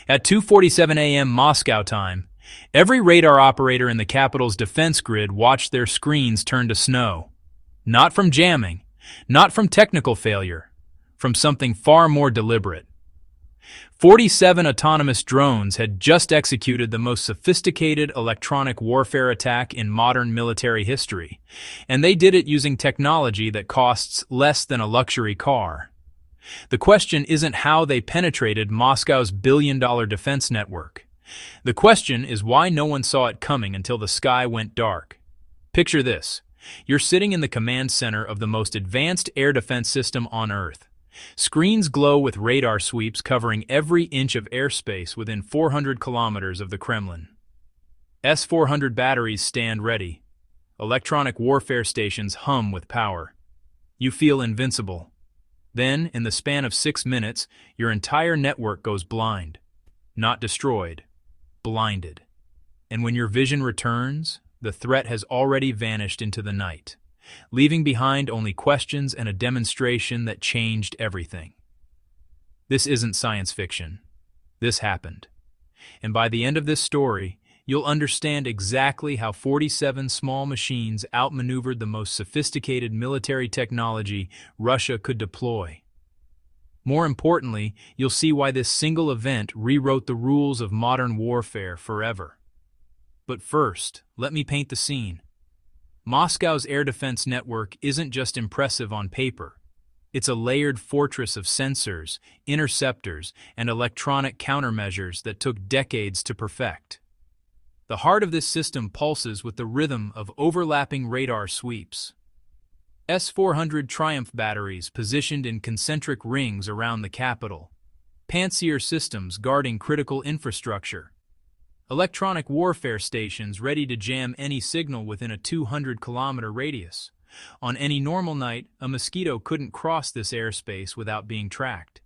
At 2:47 a.m. Moscow time, every radar operator in the capital's defense grid watched their screens turn to snow. Not from jamming, not from technical failure, from something far more deliberate. 47 autonomous drones had just executed the most sophisticated electronic warfare attack in modern military history, and they did it using technology that costs less than a luxury car. The question isn't how they penetrated Moscow's billion-dollar defense network. The question is why no one saw it coming until the sky went dark. Picture this. You're sitting in the command center of the most advanced air defense system on Earth. Screens glow with radar sweeps covering every inch of airspace within 400 kilometers of the Kremlin. S-400 batteries stand ready. Electronic warfare stations hum with power. You feel invincible. Then, in the span of 6 minutes, your entire network goes blind. Not destroyed, blinded. And when your vision returns, the threat has already vanished into the night, leaving behind only questions and a demonstration that changed everything. This isn't science fiction. This happened. And by the end of this story, you'll understand exactly how 47 small machines outmaneuvered the most sophisticated military technology Russia could deploy. More importantly, you'll see why this single event rewrote the rules of modern warfare forever. But first, let me paint the scene. Moscow's air defense network isn't just impressive on paper. It's a layered fortress of sensors, interceptors, and electronic countermeasures that took decades to perfect. The heart of this system pulses with the rhythm of overlapping radar sweeps. S-400 Triumph batteries positioned in concentric rings around the capital. Pantsir systems guarding critical infrastructure. Electronic warfare stations ready to jam any signal within a 200-kilometer radius. On any normal night, a mosquito couldn't cross this airspace without being tracked.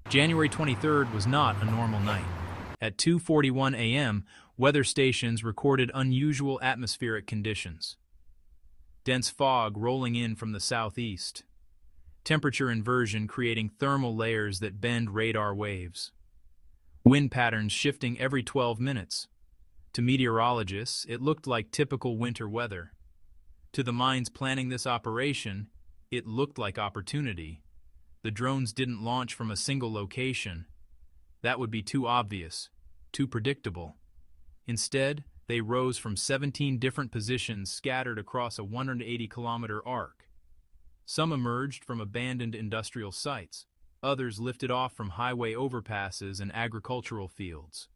January 23rd was not a normal night. At 2:41 a.m., weather stations recorded unusual atmospheric conditions. Dense fog rolling in from the southeast. Temperature inversion creating thermal layers that bend radar waves. Wind patterns shifting every 12 minutes. To meteorologists, it looked like typical winter weather. To the minds planning this operation, it looked like opportunity. The drones didn't launch from a single location. That would be too obvious, too predictable. Instead, they rose from 17 different positions scattered across a 180-kilometer arc. Some emerged from abandoned industrial sites. Others lifted off from highway overpasses and agricultural fields.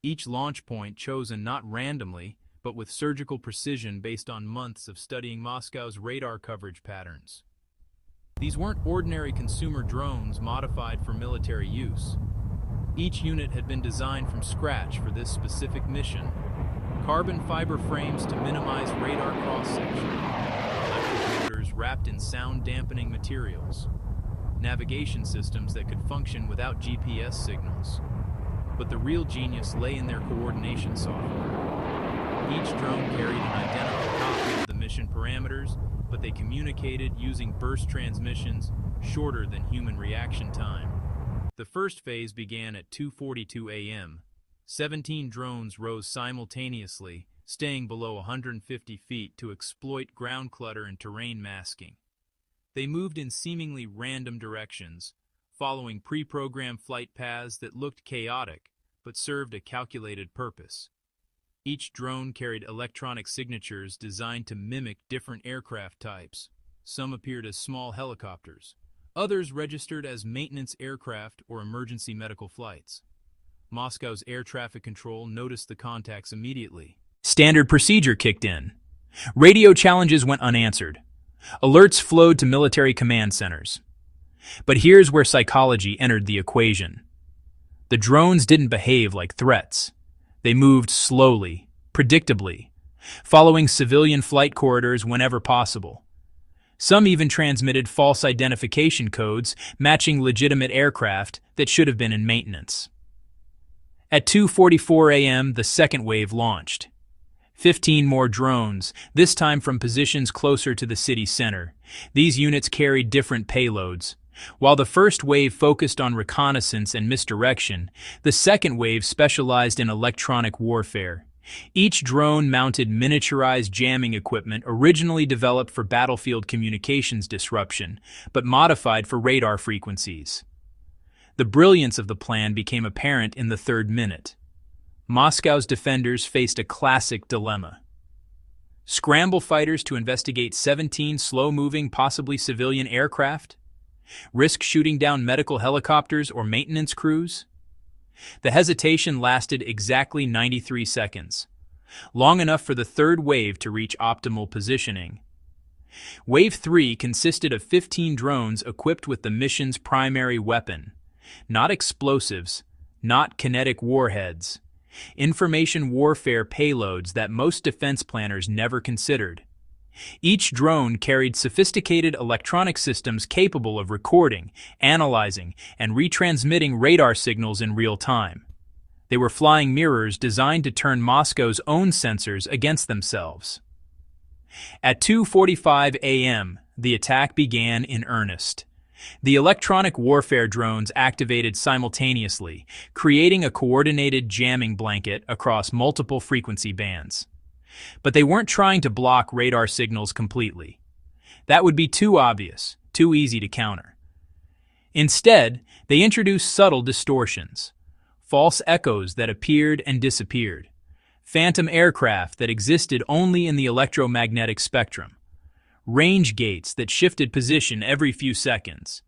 Each launch point chosen not randomly, but with surgical precision based on months of studying Moscow's radar coverage patterns. These weren't ordinary consumer drones modified for military use. Each unit had been designed from scratch for this specific mission. Carbon fiber frames to minimize radar cross-section. Electric motors wrapped in sound-dampening materials. Navigation systems that could function without GPS signals. But the real genius lay in their coordination software. Each drone carried an identical copy of the mission parameters, but they communicated using burst transmissions shorter than human reaction time. The first phase began at 2:42 a.m. 17 drones rose simultaneously, staying below 150 feet to exploit ground clutter and terrain masking. They moved in seemingly random directions, following pre-programmed flight paths that looked chaotic but served a calculated purpose. Each drone carried electronic signatures designed to mimic different aircraft types. Some appeared as small helicopters. Others registered as maintenance aircraft or emergency medical flights. Moscow's air traffic control noticed the contacts immediately. Standard procedure kicked in. Radio challenges went unanswered. Alerts flowed to military command centers. But here's where psychology entered the equation. The drones didn't behave like threats. They moved slowly, predictably, following civilian flight corridors whenever possible. Some even transmitted false identification codes matching legitimate aircraft that should have been in maintenance. At 2:44 a.m., the second wave launched. 15 more drones, this time from positions closer to the city center. These units carried different payloads. While the first wave focused on reconnaissance and misdirection, the second wave specialized in electronic warfare. Each drone mounted miniaturized jamming equipment originally developed for battlefield communications disruption, but modified for radar frequencies. The brilliance of the plan became apparent in the third minute. Moscow's defenders faced a classic dilemma. Scramble fighters to investigate 17 slow-moving, possibly civilian aircraft? Risk shooting down medical helicopters or maintenance crews? The hesitation lasted exactly 93 seconds, long enough for the third wave to reach optimal positioning. Wave 3 consisted of 15 drones equipped with the mission's primary weapon. Not explosives, not kinetic warheads. Information warfare payloads that most defense planners never considered. Each drone carried sophisticated electronic systems capable of recording, analyzing, and retransmitting radar signals in real time. They were flying mirrors designed to turn Moscow's own sensors against themselves. At 2:45 a.m., the attack began in earnest. The electronic warfare drones activated simultaneously, creating a coordinated jamming blanket across multiple frequency bands. But they weren't trying to block radar signals completely. That would be too obvious, too easy to counter. Instead, they introduced subtle distortions, false echoes that appeared and disappeared, phantom aircraft that existed only in the electromagnetic spectrum, range gates that shifted position every few seconds.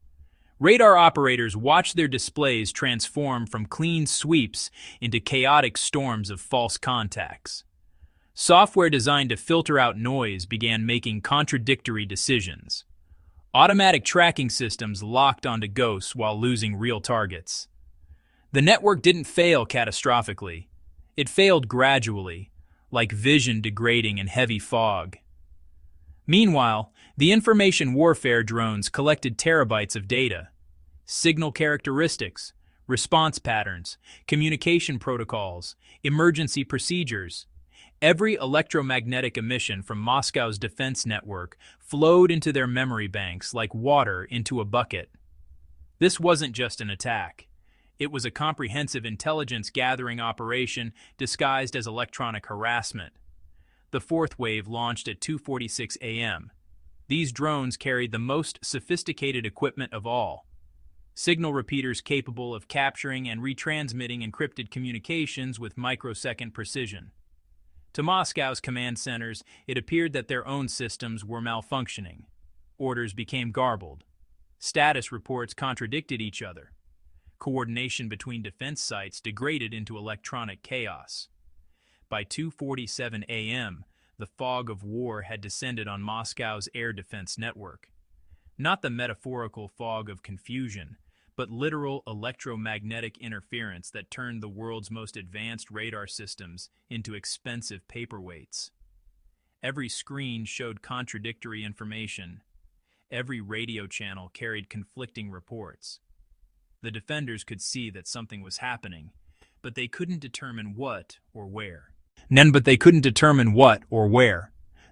Radar operators watched their displays transform from clean sweeps into chaotic storms of false contacts. Software designed to filter out noise began making contradictory decisions. Automatic tracking systems locked onto ghosts while losing real targets. The network didn't fail catastrophically. It failed gradually, like vision degrading in heavy fog. Meanwhile, the information warfare drones collected terabytes of data. Signal characteristics, response patterns, communication protocols, emergency procedures. Every electromagnetic emission from Moscow's defense network flowed into their memory banks like water into a bucket. This wasn't just an attack. It was a comprehensive intelligence-gathering operation disguised as electronic harassment. The fourth wave launched at 2:46 a.m. These drones carried the most sophisticated equipment of all. Signal repeaters capable of capturing and retransmitting encrypted communications with microsecond precision. To Moscow's command centers, it appeared that their own systems were malfunctioning. Orders became garbled. Status reports contradicted each other. Coordination between defense sites degraded into electronic chaos. By 2:47 a.m., the fog of war had descended on Moscow's air defense network. Not the metaphorical fog of confusion, but literal electromagnetic interference that turned the world's most advanced radar systems into expensive paperweights. Every screen showed contradictory information. Every radio channel carried conflicting reports. The defenders could see that something was happening, but they couldn't determine what or where.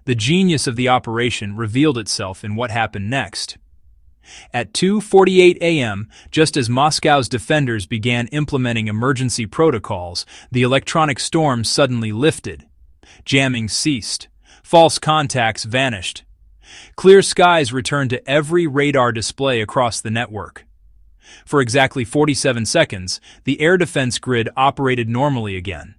The genius of the operation revealed itself in what happened next. At 2:48 a.m., just as Moscow's defenders began implementing emergency protocols, the electronic storm suddenly lifted. Jamming ceased. False contacts vanished. Clear skies returned to every radar display across the network. For exactly 47 seconds, the air defense grid operated normally again.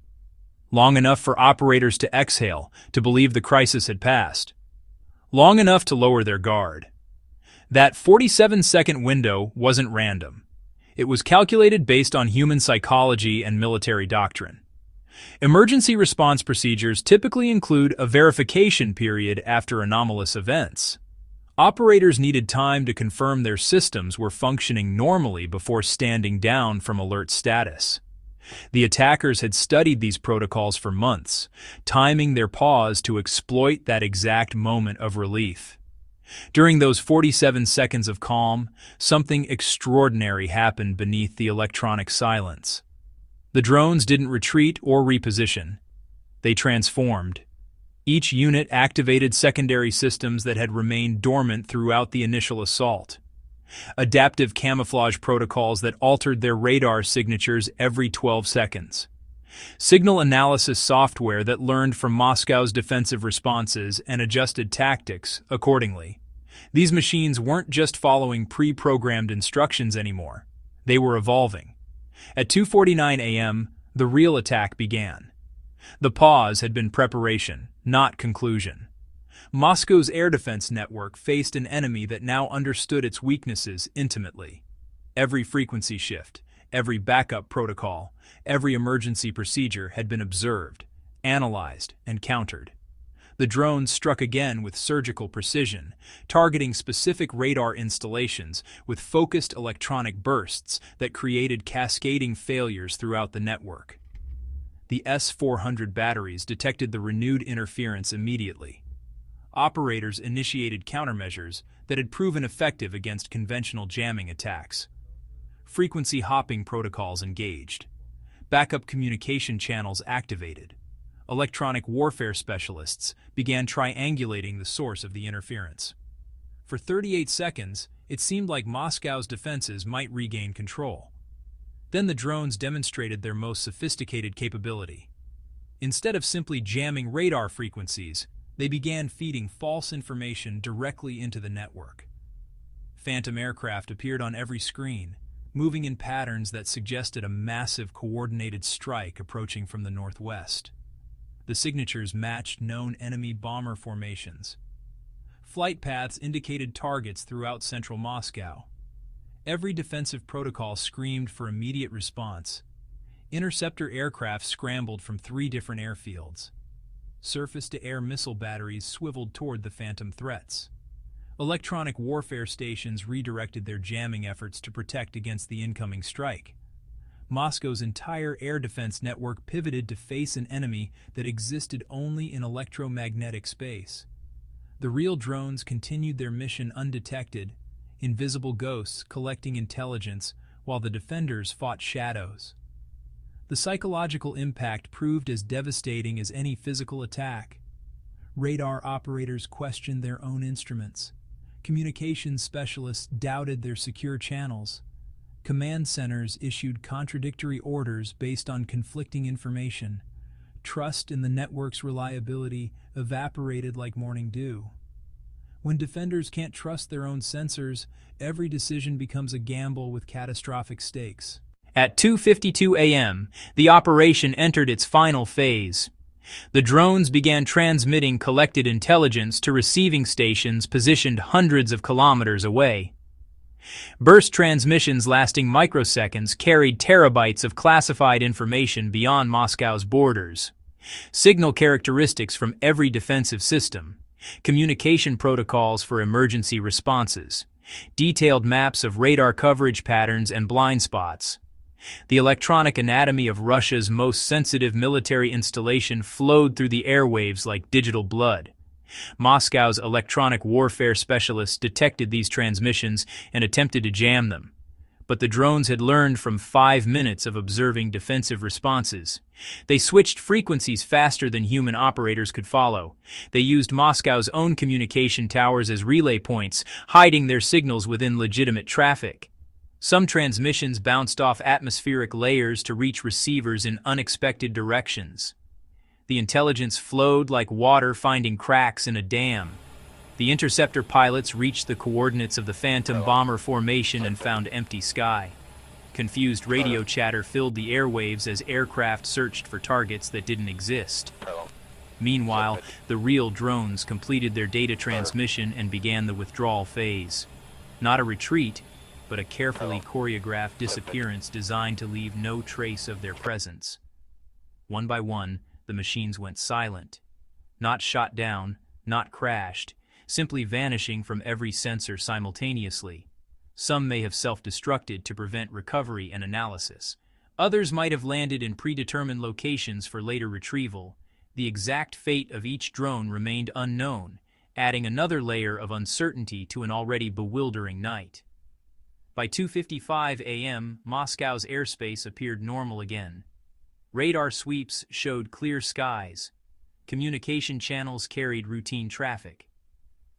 Long enough for operators to exhale, to believe the crisis had passed. Long enough to lower their guard. That 47-second window wasn't random. It was calculated based on human psychology and military doctrine. Emergency response procedures typically include a verification period after anomalous events. Operators needed time to confirm their systems were functioning normally before standing down from alert status. The attackers had studied these protocols for months, timing their pause to exploit that exact moment of relief. During those 47 seconds of calm, something extraordinary happened beneath the electronic silence. The drones didn't retreat or reposition. They transformed. Each unit activated secondary systems that had remained dormant throughout the initial assault. adaptive camouflage protocols that altered their radar signatures every 12 seconds, signal analysis software that learned from Moscow's defensive responses and adjusted tactics accordingly. These machines weren't just following pre-programmed instructions anymore. They were evolving. At 2:49 a.m., the real attack began. The pause had been preparation, not conclusion. Moscow's air defense network faced an enemy that now understood its weaknesses intimately. Every frequency shift, every backup protocol, every emergency procedure had been observed, analyzed, and countered. The drones struck again with surgical precision, targeting specific radar installations with focused electronic bursts that created cascading failures throughout the network. The S-400 batteries detected the renewed interference immediately. Operators initiated countermeasures that had proven effective against conventional jamming attacks. Frequency hopping protocols engaged. Backup communication channels activated. Electronic warfare specialists began triangulating the source of the interference. For 38 seconds, it seemed like Moscow's defenses might regain control. Then the drones demonstrated their most sophisticated capability. Instead of simply jamming radar frequencies, they began feeding false information directly into the network. Phantom aircraft appeared on every screen, moving in patterns that suggested a massive coordinated strike approaching from the northwest. The signatures matched known enemy bomber formations. Flight paths indicated targets throughout central Moscow. Every defensive protocol screamed for immediate response. Interceptor aircraft scrambled from 3 different airfields. Surface-to-air missile batteries swiveled toward the phantom threats. Electronic warfare stations redirected their jamming efforts to protect against the incoming strike. Moscow's entire air defense network pivoted to face an enemy that existed only in electromagnetic space. The real drones continued their mission undetected, invisible ghosts collecting intelligence while the defenders fought shadows. The psychological impact proved as devastating as any physical attack. Radar operators questioned their own instruments. Communications specialists doubted their secure channels. Command centers issued contradictory orders based on conflicting information. Trust in the network's reliability evaporated like morning dew. When defenders can't trust their own sensors, every decision becomes a gamble with catastrophic stakes. At 2:52 a.m., the operation entered its final phase. The drones began transmitting collected intelligence to receiving stations positioned hundreds of kilometers away. Burst transmissions lasting microseconds carried terabytes of classified information beyond Moscow's borders. Signal characteristics from every defensive system, communication protocols for emergency responses, detailed maps of radar coverage patterns and blind spots. The electronic anatomy of Russia's most sensitive military installation flowed through the airwaves like digital blood. Moscow's electronic warfare specialists detected these transmissions and attempted to jam them. But the drones had learned from 5 minutes of observing defensive responses. They switched frequencies faster than human operators could follow. They used Moscow's own communication towers as relay points, hiding their signals within legitimate traffic. Some transmissions bounced off atmospheric layers to reach receivers in unexpected directions. The intelligence flowed like water finding cracks in a dam. The interceptor pilots reached the coordinates of the Phantom bomber formation and found empty sky. Confused radio chatter filled the airwaves as aircraft searched for targets that didn't exist. Meanwhile, the real drones completed their data transmission and began the withdrawal phase. Not a retreat, but a carefully choreographed disappearance designed to leave no trace of their presence. One by one, the machines went silent. Not shot down, not crashed, simply vanishing from every sensor simultaneously. Some may have self-destructed to prevent recovery and analysis. Others might have landed in predetermined locations for later retrieval. The exact fate of each drone remained unknown, adding another layer of uncertainty to an already bewildering night. By 2:55 a.m., Moscow's airspace appeared normal again. Radar sweeps showed clear skies. Communication channels carried routine traffic.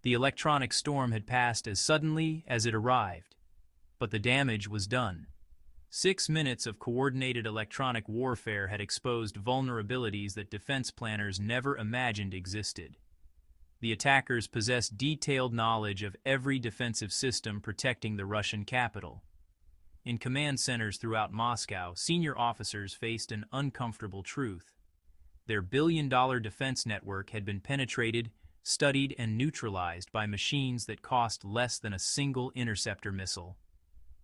The electronic storm had passed as suddenly as it arrived. But the damage was done. 6 minutes of coordinated electronic warfare had exposed vulnerabilities that defense planners never imagined existed. The attackers possessed detailed knowledge of every defensive system protecting the Russian capital. In command centers throughout Moscow, senior officers faced an uncomfortable truth. Their billion-dollar defense network had been penetrated, studied, and neutralized by machines that cost less than a single interceptor missile.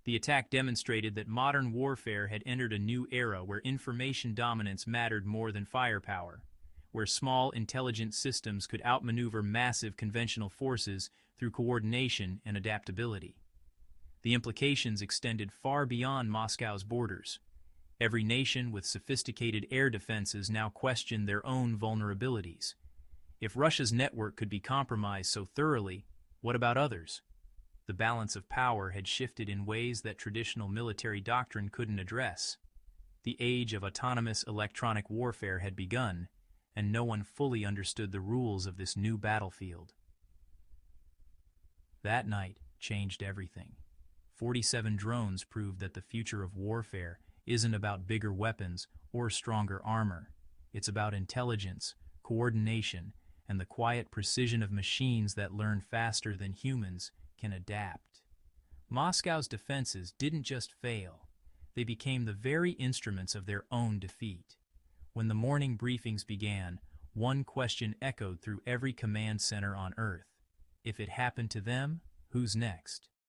The attack demonstrated that modern warfare had entered a new era where information dominance mattered more than firepower, where small, intelligent systems could outmaneuver massive conventional forces through coordination and adaptability. The implications extended far beyond Moscow's borders. Every nation with sophisticated air defenses now questioned their own vulnerabilities. If Russia's network could be compromised so thoroughly, what about others? The balance of power had shifted in ways that traditional military doctrine couldn't address. The age of autonomous electronic warfare had begun, and no one fully understood the rules of this new battlefield. That night changed everything. 47 drones proved that the future of warfare isn't about bigger weapons or stronger armor. It's about intelligence, coordination, and the quiet precision of machines that learn faster than humans can adapt. Moscow's defenses didn't just fail, they became the very instruments of their own defeat. When the morning briefings began, one question echoed through every command center on Earth. If it happened to them, who's next?